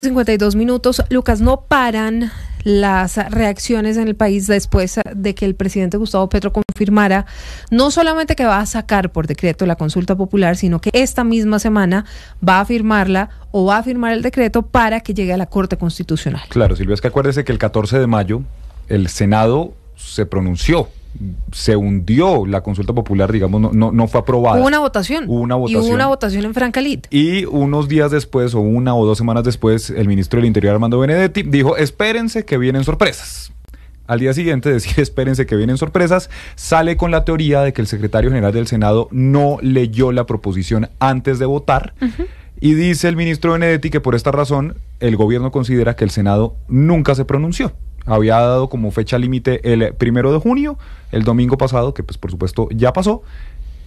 52 minutos. Lucas, no paran las reacciones en el país después de que el presidente Gustavo Petro confirmara no solamente que va a sacar por decreto la consulta popular, sino que esta misma semana va a firmarla o va a firmar el decreto para que llegue a la Corte Constitucional. Claro, Silvia, es que acuérdese que el 14 de mayo el Senado se pronunció, se hundió la consulta popular, digamos, no fue aprobada. Hubo una votación. Y hubo una votación en Franca Lid. Y unos días después, o 1 o 2 semanas después, el ministro del Interior, Armando Benedetti, dijo, espérense que vienen sorpresas. Al día siguiente, decir espérense que vienen sorpresas, sale con la teoría de que el secretario general del Senado no leyó la proposición antes de votar. Y dice el ministro Benedetti que por esta razón el gobierno considera que el Senado nunca se pronunció. Había dado como fecha límite el 1 de junio, el domingo pasado, que pues por supuesto ya pasó,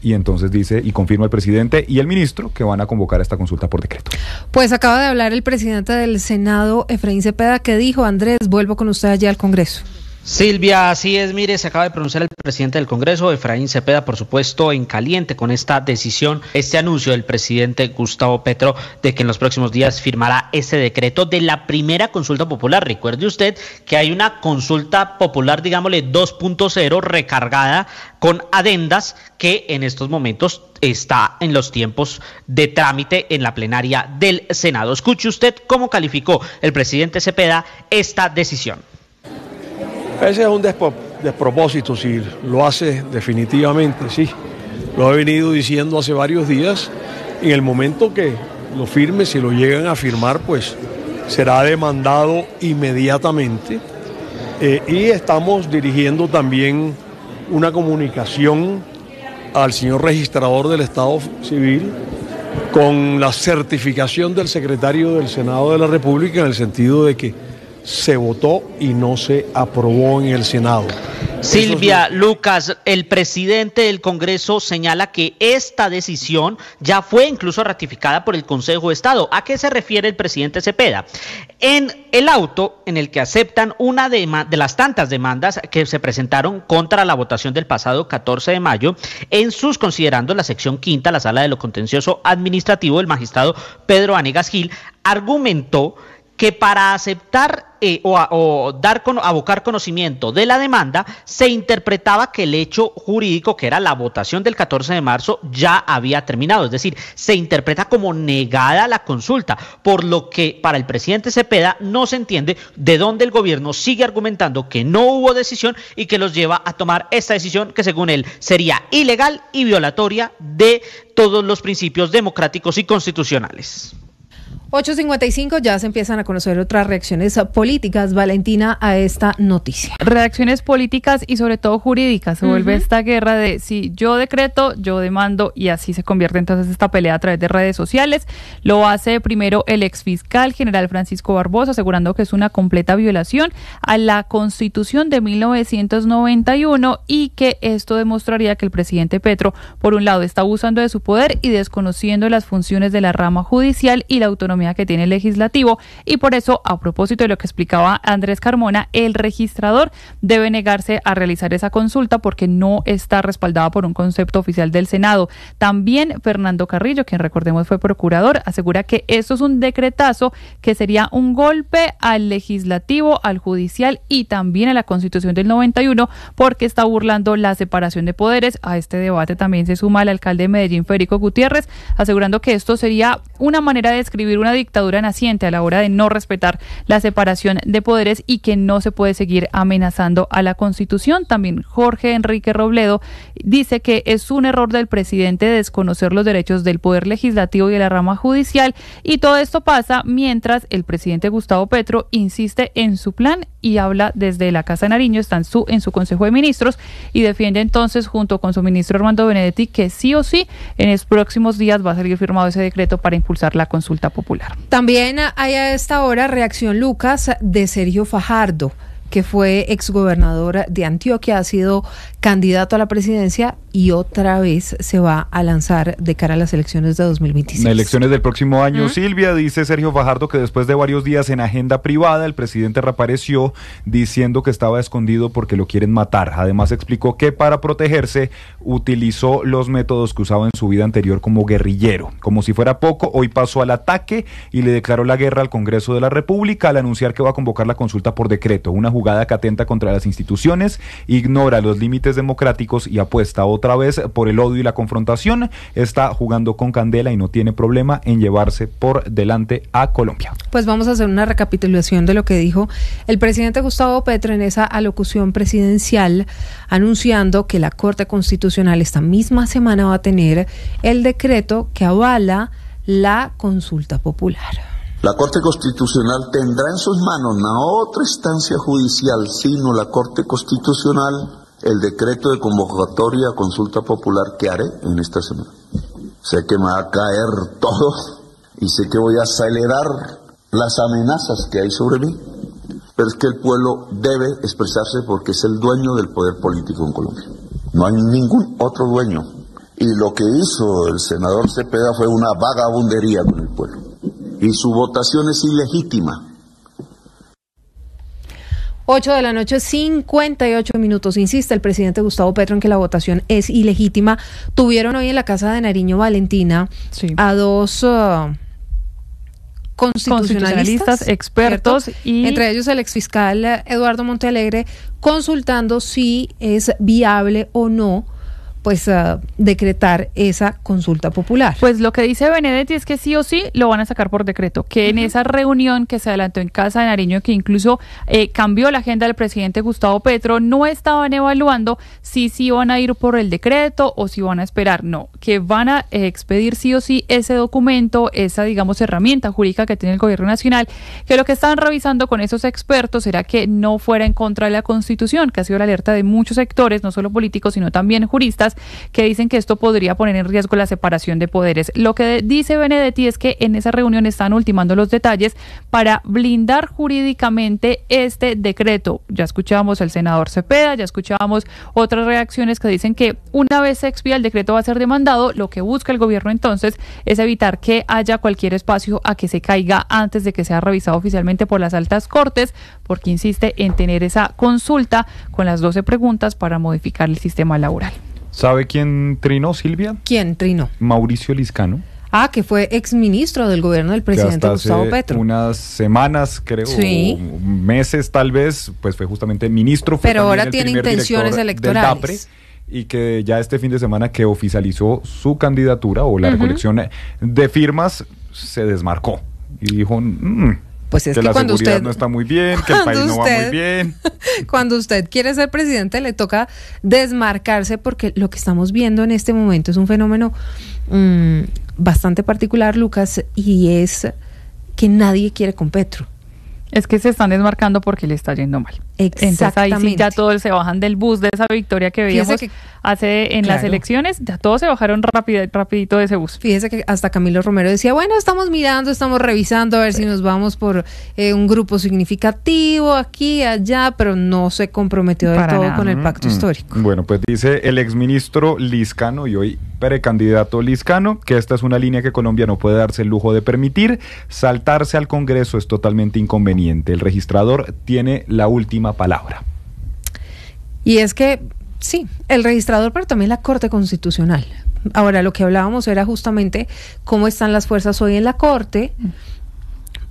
y entonces dice y confirma el presidente y el ministro que van a convocar esta consulta por decreto. Pues acaba de hablar el presidente del Senado, Efraín Cepeda, que dijo, Andrés, vuelvo con usted allá al Congreso. Silvia, así es, mire, se acaba de pronunciar el presidente del Congreso, Efraín Cepeda, por supuesto, en caliente con esta decisión, este anuncio del presidente Gustavo Petro de que en los próximos días firmará ese decreto de la primera consulta popular. Recuerde usted que hay una consulta popular, digámosle 2.0, recargada con adendas que en estos momentos está en los tiempos de trámite en la plenaria del Senado. Escuche usted cómo calificó el presidente Cepeda esta decisión. Ese es un despropósito, si lo hace definitivamente, sí. Lo he venido diciendo hace varios días. En el momento que lo firme, si lo llegan a firmar, pues será demandado inmediatamente. Y estamos dirigiendo también una comunicación al señor registrador del Estado Civil con la certificación del secretario del Senado de la República en el sentido de que se votó y no se aprobó en el Senado. Silvia, Lucas, el presidente del Congreso señala que esta decisión ya fue incluso ratificada por el Consejo de Estado. ¿A qué se refiere el presidente Cepeda? En el auto en el que aceptan una de las tantas demandas que se presentaron contra la votación del pasado 14 de mayo, en sus considerando la sección quinta, la Sala de lo Contencioso Administrativo, el magistrado Pedro Vanegas Gil argumentó que para aceptar abocar conocimiento de la demanda, se interpretaba que el hecho jurídico, que era la votación del 14 de marzo, ya había terminado. Es decir, se interpreta como negada la consulta, por lo que para el presidente Cepeda no se entiende de dónde el gobierno sigue argumentando que no hubo decisión y que los lleva a tomar esta decisión que según él sería ilegal y violatoria de todos los principios democráticos y constitucionales. 8:55, ya se empiezan a conocer otras reacciones políticas, Valentina, a esta noticia. Reacciones políticas y sobre todo jurídicas. Se vuelve esta guerra de si yo decreto, yo demando, y así se convierte entonces esta pelea a través de redes sociales. Lo hace primero el exfiscal general Francisco Barbosa, asegurando que es una completa violación a la Constitución de 1991 y que esto demostraría que el presidente Petro, por un lado, está abusando de su poder y desconociendo las funciones de la rama judicial y la autonomía que tiene el legislativo, y por eso, a propósito de lo que explicaba Andrés Carmona, el registrador debe negarse a realizar esa consulta porque no está respaldada por un concepto oficial del Senado. También Fernando Carrillo, quien recordemos fue procurador, asegura que esto es un decretazo que sería un golpe al legislativo, al judicial y también a la Constitución del 91 porque está burlando la separación de poderes. A este debate también se suma el alcalde de Medellín, Federico Gutiérrez, asegurando que esto sería una manera de describir una dictadura naciente a la hora de no respetar la separación de poderes y que no se puede seguir amenazando a la Constitución. También Jorge Enrique Robledo dice que es un error del presidente desconocer los derechos del poder legislativo y de la rama judicial, y todo esto pasa mientras el presidente Gustavo Petro insiste en su plan y habla desde la Casa de Nariño, está en su Consejo de Ministros y defiende entonces junto con su ministro Armando Benedetti que sí o sí en los próximos días va a salir firmado ese decreto para impulsar la consulta popular. También hay a esta hora reacción, Lucas, de Sergio Fajardo. que fue exgobernador de Antioquia, ha sido candidato a la presidencia y otra vez se va a lanzar de cara a las elecciones de 2026. Las elecciones del próximo año, Silvia, dice Sergio Fajardo que después de varios días en agenda privada, el presidente reapareció diciendo que estaba escondido porque lo quieren matar. Además explicó que para protegerse utilizó los métodos que usaba en su vida anterior como guerrillero. Como si fuera poco, hoy pasó al ataque y le declaró la guerra al Congreso de la República al anunciar que va a convocar la consulta por decreto, una jugada que atenta contra las instituciones, ignora los límites democráticos y apuesta otra vez por el odio y la confrontación. Está jugando con candela y no tiene problema en llevarse por delante a Colombia. Pues vamos a hacer una recapitulación de lo que dijo el presidente Gustavo Petro en esa alocución presidencial, anunciando que la Corte Constitucional esta misma semana va a tener el decreto que avala la consulta popular. La Corte Constitucional tendrá en sus manos no otra instancia judicial, sino la Corte Constitucional, el decreto de convocatoria a consulta popular que haré en esta semana. Sé que me va a caer todo y sé que voy a acelerar las amenazas que hay sobre mí, pero es que el pueblo debe expresarse porque es el dueño del poder político en Colombia. No hay ningún otro dueño. Y lo que hizo el senador Cepeda fue una vagabundería con el pueblo. Y su votación es ilegítima. 8 de la noche, 58 minutos. Insiste el presidente Gustavo Petro en que la votación es ilegítima. Tuvieron hoy en la Casa de Nariño, Valentina, a dos constitucionalistas, expertos, ¿cierto? Y entre ellos el exfiscal Eduardo Montealegre, consultando si es viable o no pues decretar esa consulta popular. Pues lo que dice Benedetti es que sí o sí lo van a sacar por decreto, que en esa reunión que se adelantó en Casa de Nariño, que incluso cambió la agenda del presidente Gustavo Petro, no estaban evaluando si van a ir por el decreto o si van a esperar, no, que van a expedir sí o sí ese documento, esa digamos herramienta jurídica que tiene el gobierno nacional, que lo que estaban revisando con esos expertos era que no fuera en contra de la Constitución, que ha sido la alerta de muchos sectores, no solo políticos, sino también juristas, que dicen que esto podría poner en riesgo la separación de poderes. Lo que dice Benedetti es que en esa reunión están ultimando los detalles para blindar jurídicamente este decreto. Ya escuchábamos al senador Cepeda, ya escuchábamos otras reacciones que dicen que una vez se expida el decreto va a ser demandado. Lo que busca el gobierno entonces es evitar que haya cualquier espacio a que se caiga antes de que sea revisado oficialmente por las altas cortes, porque insiste en tener esa consulta con las 12 preguntas para modificar el sistema laboral. ¿Sabe quién trinó, Silvia? ¿Quién trinó? Mauricio Liscano. Que fue exministro del gobierno del presidente Gustavo Petro. Unas semanas, creo, meses tal vez, pues fue justamente ministro. Pero ahora tiene intenciones electorales. Y que ya este fin de semana que oficializó su candidatura o la recolección de firmas, se desmarcó. Y dijo... Pues es que la cuando seguridad usted no está muy bien, que el país no va muy bien. Cuando usted quiere ser presidente le toca desmarcarse, porque lo que estamos viendo en este momento es un fenómeno bastante particular, Lucas, y es que nadie quiere con Petro. Es que se están desmarcando porque le está yendo mal. Exactamente. Entonces ahí sí ya todos se bajan del bus de esa victoria que veíamos hace en las elecciones, ya todos se bajaron rapidito de ese bus. Fíjese que hasta Camilo Romero decía, bueno, estamos mirando, estamos revisando a ver si nos vamos por un grupo significativo aquí, allá, pero no se comprometió del todo con el pacto histórico. Bueno, pues dice el exministro Liscano y hoy precandidato Liscano que esta es una línea que Colombia no puede darse el lujo de permitir. Saltarse al Congreso es totalmente inconveniente. El registrador tiene la última palabra. Y es que, sí, el registrador, pero también la Corte Constitucional. Ahora, lo que hablábamos era justamente cómo están las fuerzas hoy en la Corte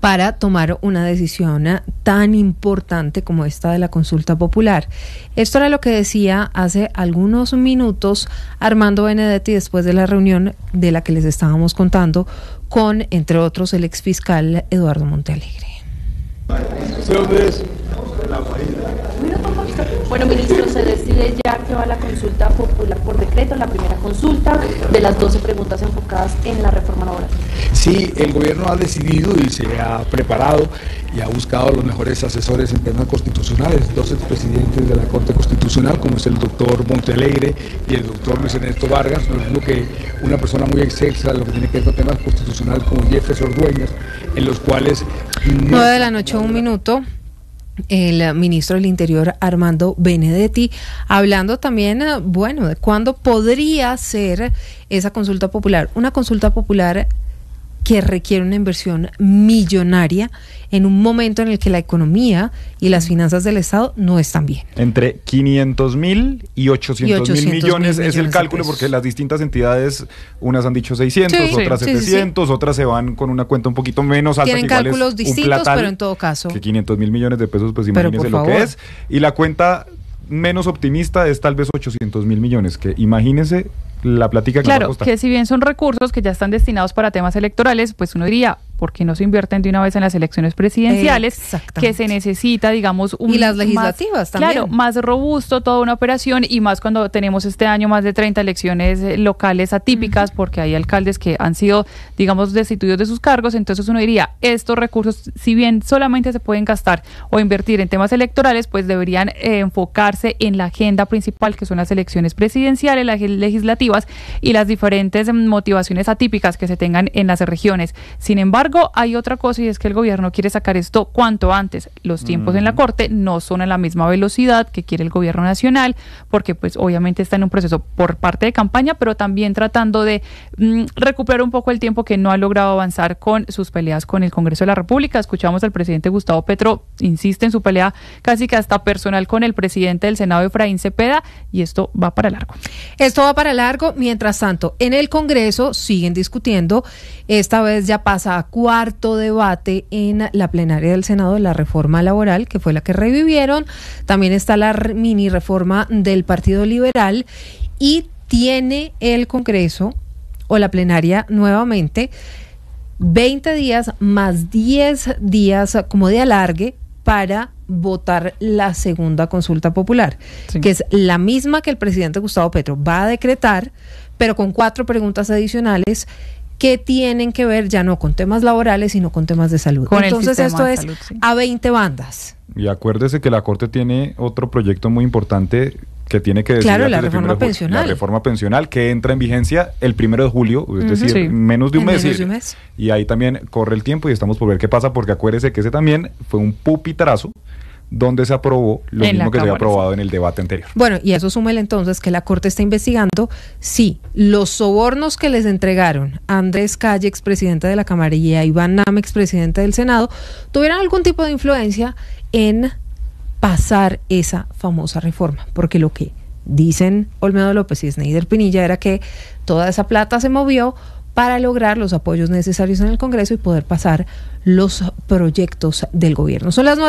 para tomar una decisión tan importante como esta de la consulta popular. Esto era lo que decía hace algunos minutos Armando Benedetti después de la reunión de la que les estábamos contando con, entre otros, el exfiscal Eduardo Montealegre. Bueno, ministro, se decide ya que va la consulta popular por decreto, la primera consulta de las 12 preguntas enfocadas en la reforma laboral. Sí, el gobierno ha decidido y se ha preparado y ha buscado los mejores asesores en temas constitucionales, 2 expresidentes de la Corte Constitucional, como es el doctor Montealegre y el doctor Luis Ernesto Vargas, lo mismo que una persona muy excelsa, lo que tiene que ver con temas constitucionales como Jefferson Dueñas, en los cuales... 9 de la noche, 1 minuto. el ministro del Interior Armando Benedetti, hablando también, bueno, de cuándo podría ser esa consulta popular. Una consulta popular que requiere una inversión millonaria en un momento en el que la economía y las finanzas del Estado no están bien. Entre 500.000 y 800.000 millones es el cálculo, porque las distintas entidades, unas han dicho 600, otras 700, otras se van con una cuenta un poquito menos alta. Tienen cálculos distintos, pero en todo caso. Que 500.000 millones de pesos, pues imagínense lo que es. Y la cuenta menos optimista es tal vez 800.000 millones, que imagínense la plática que nos va a costar. Que si bien son recursos que ya están destinados para temas electorales, pues uno diría, ¿por qué no se invierten de una vez en las elecciones presidenciales? Que se necesita, digamos, y las legislativas más, también. Claro, más robusto toda una operación, y más cuando tenemos este año más de 30 elecciones locales atípicas, porque hay alcaldes que han sido, digamos, destituidos de sus cargos. Entonces uno diría, estos recursos, si bien solamente se pueden gastar o invertir en temas electorales, pues deberían enfocarse en la agenda principal, que son las elecciones presidenciales, las legislativas y las diferentes motivaciones atípicas que se tengan en las regiones. Sin embargo, hay otra cosa, y es que el gobierno quiere sacar esto cuanto antes. Los tiempos en la Corte no son a la misma velocidad que quiere el gobierno nacional, porque pues obviamente está en un proceso por parte de campaña, pero también tratando de recuperar un poco el tiempo que no ha logrado avanzar con sus peleas con el Congreso de la República. Escuchamos al presidente Gustavo Petro, insiste en su pelea casi que hasta personal con el presidente del Senado, Efraín Cepeda, y esto va para largo. Esto va para largo. Mientras tanto, en el Congreso siguen discutiendo, esta vez ya pasa a cuarto debate en la plenaria del Senado, la reforma laboral, que fue la que revivieron. También está la mini reforma del Partido Liberal, y tiene el Congreso o la plenaria nuevamente 20 días más 10 días como de alargue para votar la segunda consulta popular, que es la misma que el presidente Gustavo Petro va a decretar, pero con 4 preguntas adicionales que tienen que ver ya no con temas laborales, sino con temas de salud. Entonces esto es a 20 bandas. Y acuérdese que la Corte tiene otro proyecto muy importante que tiene que decidir. Claro, la reforma pensional. La reforma pensional, que entra en vigencia el 1 de julio, es decir, menos de un mes. Y ahí también corre el tiempo y estamos por ver qué pasa, porque acuérdese que ese también fue un pupitrazo donde se aprobó lo mismo que se había aprobado en el debate anterior. Bueno, y a eso súmele entonces que la Corte está investigando si los sobornos que les entregaron a Andrés Calle, expresidente de la Cámara, y a Iván Name, expresidente del Senado, tuvieran algún tipo de influencia en pasar esa famosa reforma, porque lo que dicen Olmedo López y Sneider Pinilla era que toda esa plata se movió para lograr los apoyos necesarios en el Congreso y poder pasar los proyectos del gobierno. Son las 9.